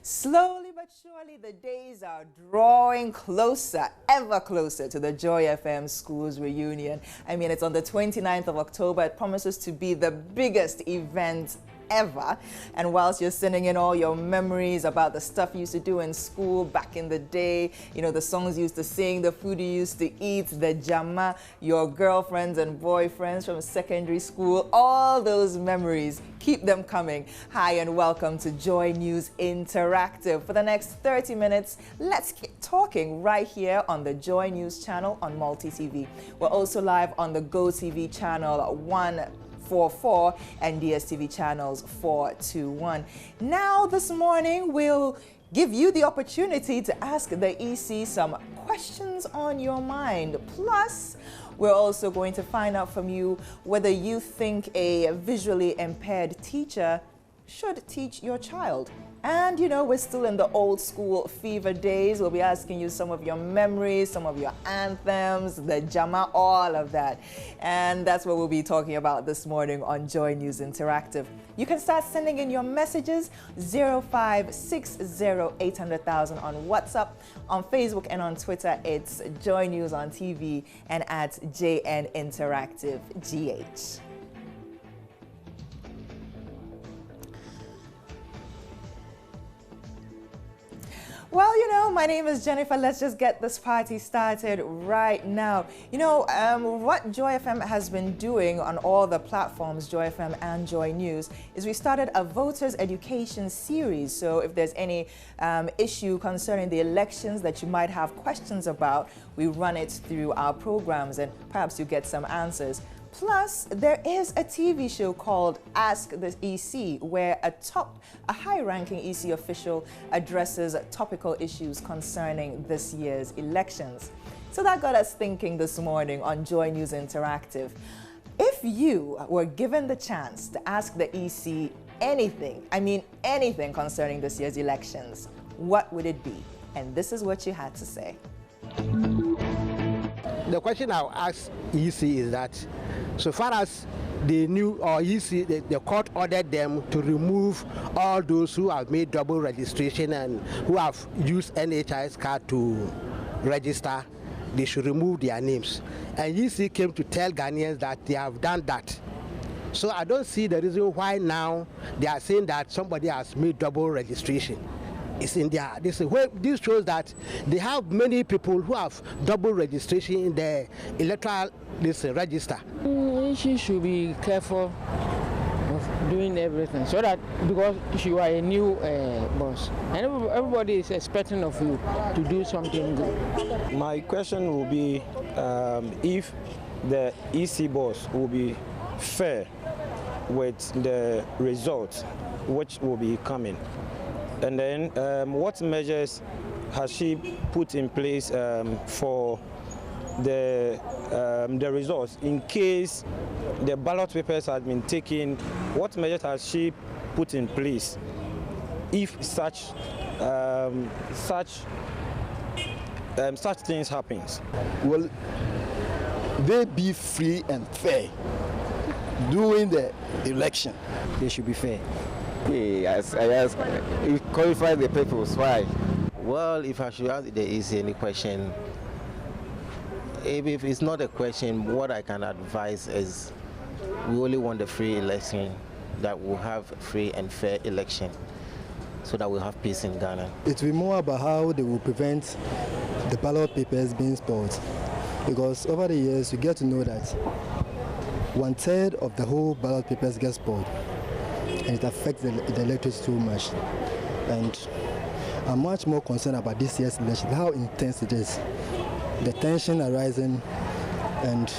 Slowly but surely, the days are drawing closer, ever closer to the Joy FM Schools Reunion. I mean, it's on the 29th of October. It promises to be the biggest event ever. And whilst you're sending in all your memories about the stuff you used to do in school back in the day, you know, the songs you used to sing, the food you used to eat, the jama, your girlfriends and boyfriends from secondary school, all those memories, keep them coming. Hi and welcome to Joy News Interactive. For the next 30 minutes, let's keep talking right here on the Joy News channel on Multi TV. We're also live on the Go TV channel 144 and DSTV channels 421. Now this morning we'll give you the opportunity to ask the EC some questions on your mind. Plus, we're also going to find out from you whether you think a visually impaired teacher should teach your child. And you know, we're still in the old school fever days. We'll be asking you some of your memories, some of your anthems, the jama, all of that. And that's what we'll be talking about this morning on Joy News Interactive. You can start sending in your messages 05608000 on WhatsApp, on Facebook and on Twitter. It's Joy News on TV and at JN Interactive GH. Well, you know, my name is Jennifer. Let's just get this party started right now. You know, what Joy FM has been doing on all the platforms, Joy FM and Joy News, is we started a voters education series. So if there's any issue concerning the elections that you might have questions about, we run it through our programs and perhaps you get some answers. Plus, there is a TV show called Ask the EC, where a high-ranking EC official addresses topical issues concerning this year's elections. So that got us thinking this morning on Joy News Interactive. If you were given the chance to ask the EC anything, I mean anything concerning this year's elections, what would it be? And this is what you had to say. The question I'll ask EC is that so far as they knew, or EC, the court ordered them to remove all those who have made double registration and who have used NHIS card to register, they should remove their names. And EC came to tell Ghanaians that they have done that. So I don't see the reason why now they are saying that somebody has made double registration. It's in their, this shows that they have many people who have double registration in the electoral register. She should be careful of doing everything so that, because you are a new boss and everybody is expecting of you to do something good. My question will be if the EC boss will be fair with the results which will be coming. And then what measures has she put in place for the results in case the ballot papers have been taken? What measures has she put in place if such things happens? Will they be free and fair during the election? They should be fair. Yes, it qualifies the purpose. Why? Well, if I should ask the EC any question, if it's not a question, what I can advise is we only want a free election, that we'll have free and fair election so that we'll have peace in Ghana. It will be more about how they will prevent the ballot papers being spoiled, because over the years you get to know that 1/3 of the whole ballot papers get spoiled. And it affects the electorate too much. And I'm much more concerned about this year's election, how intense it is. the tension arising and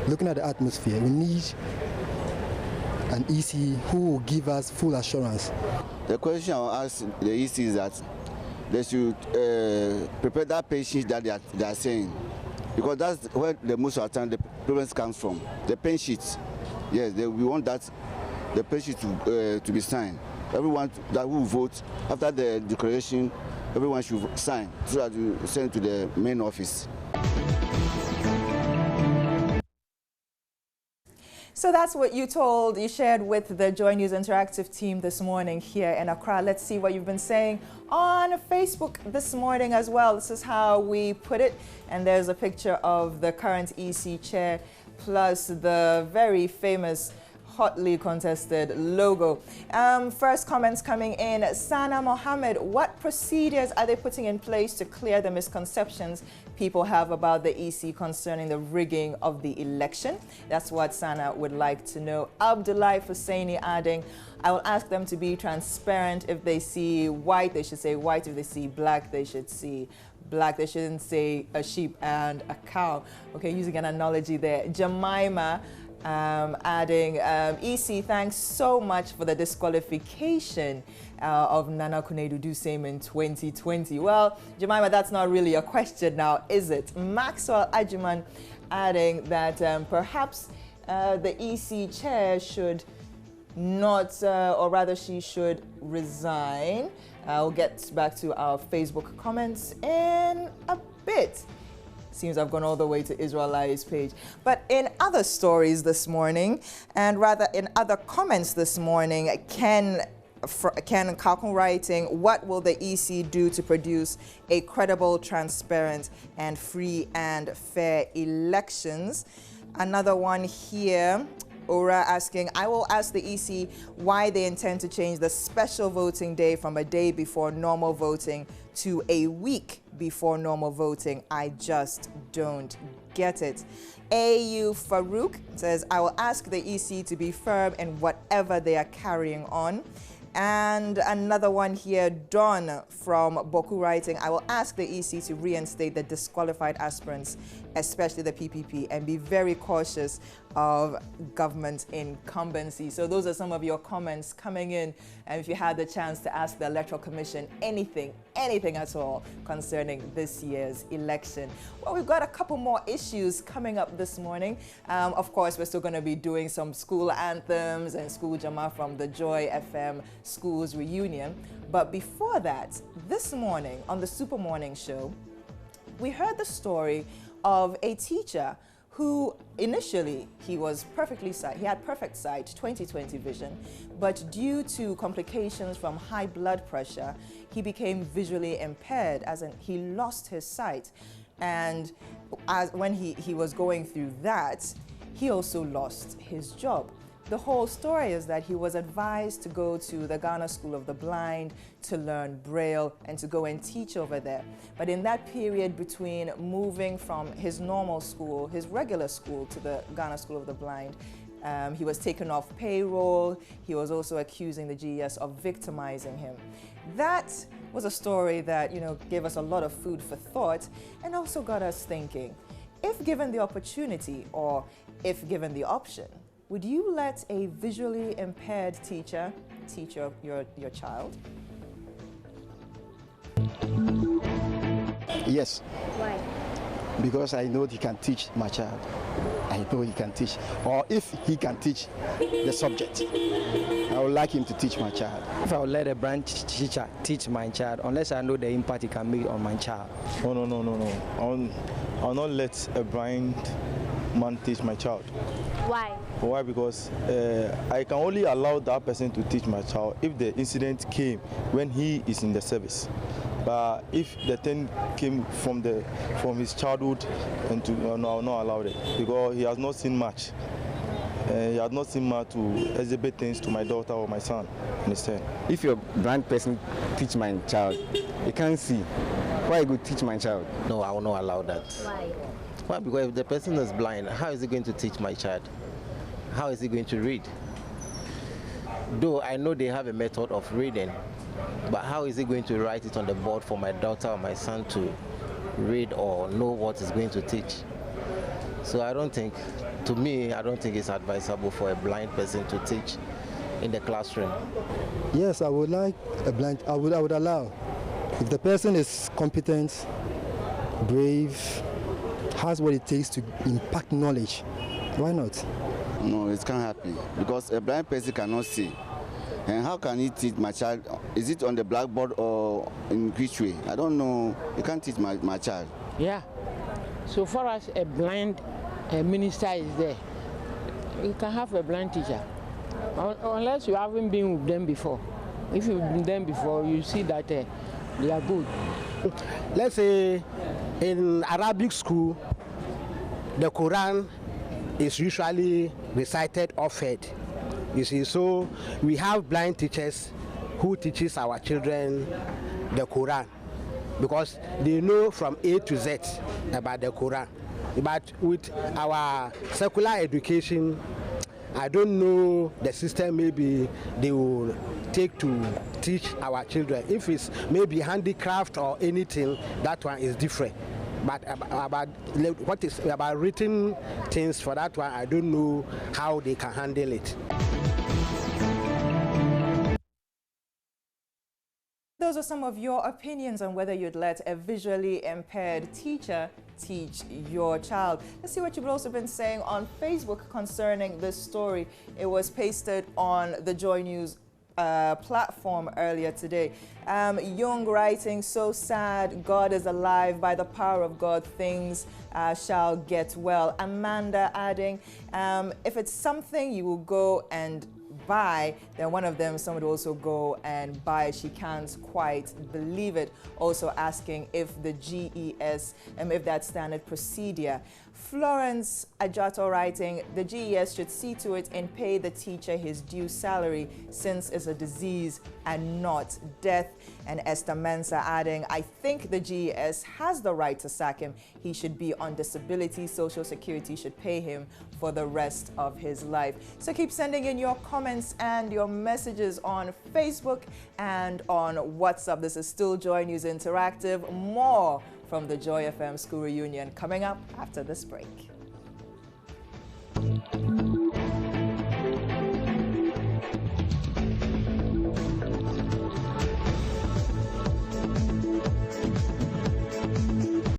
looking at the atmosphere, we need an EC who will give us full assurance. The question I will ask the EC is that they should prepare that patient that they are saying, because that's where the most of the time the problems comes from. The pen sheets, yes, we want that the pen sheet to be signed. Everyone that will vote after the declaration, everyone should sign so that you send to the main office. So that's what you shared with the Joy News Interactive team this morning here in Accra. Let's see what you've been saying on Facebook this morning as well. This is how we put it. And there's a picture of the current EC chair plus the very famous hotly contested logo. First comments coming in. Sana Mohammed, what procedures are they putting in place to clear the misconceptions people have about the EC concerning the rigging of the election? That's what Sana would like to know. Abdullah Husseini adding, I will ask them to be transparent. If they see white, they should say white. If they see black, they should see black. They shouldn't say a sheep and a cow. Okay, using an analogy there. Jemima adding, EC, thanks so much for the disqualification of Nana Konadu Dusem in 2020. Well, Jemima, that's not really a question now, is it? Maxwell Ajuman adding that perhaps the EC chair should not, or rather she should resign. I'll get back to our Facebook comments in a bit. Seems I've gone all the way to Israel's page. But in other stories this morning, and rather in other comments this morning, Ken Kalkun writing, what will the EC do to produce a credible, transparent, and free and fair elections? Another one here, Ora asking, I will ask the EC why they intend to change the special voting day from a day before normal voting to a week before normal voting. I just don't get it. AU Farouk says, I will ask the EC to be firm in whatever they are carrying on. And another one here, Don from Boku writing, I will ask the EC to reinstate the disqualified aspirants, especially the PPP, and be very cautious of government incumbency. So those are some of your comments coming in. And if you had the chance to ask the Electoral Commission anything at all concerning this year's election. Well, we've got a couple more issues coming up this morning. Of course, we're still going to be doing some school anthems and school Jama from the Joy FM Schools Reunion. But before that, this morning on the Super Morning Show, we heard the story of a teacher who initially he was perfectly sight. He had perfect sight, 20/20 vision, but due to complications from high blood pressure, he became visually impaired, as in he lost his sight. And when he was going through that, he also lost his job. The whole story is that he was advised to go to the Ghana School of the Blind to learn Braille and to go and teach over there. But in that period between moving from his normal school, his regular school, to the Ghana School of the Blind, he was taken off payroll. He was also accusing the GES of victimizing him. That was a story that, gave us a lot of food for thought and also got us thinking, if given the opportunity or if given the option, would you let a visually impaired teacher teach your child? Yes. Why? Because I know he can teach my child. I know he can teach. Or if he can teach the subject, I would like him to teach my child. If I would let a branch teacher teach my child, unless I know the impact he can make on my child. No. I'll not let a blind man teach my child. Why? Why? Because I can only allow that person to teach my child if the incident came when he is in the service. But if the thing came from his childhood, and no, I will not allow it because he has not seen much. He has not seen much to exhibit things to my daughter or my son. Understand? If your blind person teach my child, he can't see. Why you teach my child? No, I will not allow that. Why? Why? Because if the person is blind, how is he going to teach my child? How is he going to read? Though I know they have a method of reading, but how is he going to write it on the board for my daughter or my son to read or know what he's going to teach. So I don't think, to me, I don't think it's advisable for a blind person to teach in the classroom. Yes, I would like a blind, I would allow. If the person is competent, brave, has what it takes to impact knowledge, why not? No, it can't happen because a blind person cannot see. And how can he teach my child? Is it on the blackboard or in which way? I don't know. You can't teach my child. Yeah. So far as a blind minister is there, you can have a blind teacher. Unless you haven't been with them before. If you've been them before, you see that they are good. Let's say in Arabic school, the Quran is usually recited off-head. You see, so we have blind teachers who teaches our children the Quran because they know from A to Z about the Quran. But with our secular education, I don't know the system maybe they will take to teach our children. If it's maybe handicraft or anything, that one is different. But about what is about written things, for that one, I don't know how they can handle it. Those are some of your opinions on whether you'd let a visually impaired teacher teach your child. Let's see what you've also been saying on Facebook concerning this story. It was pasted on the Joy News platform earlier today. Young writing, so sad, God is alive, by the power of God things shall get well. Amanda adding, if it's something you will go and buy, then one of them someone would also go and buy. She can't quite believe it. Also asking if the GES, if that's standard procedure. Florence Ajato writing, the GES should see to it and pay the teacher his due salary since it's a disease and not death. And Esther Mensa adding, I think the GES has the right to sack him. He should be on disability. Social Security should pay him for the rest of his life. So keep sending in your comments and your messages on Facebook and on WhatsApp. This is still Joy News Interactive. More from the Joy FM School Reunion coming up after this break.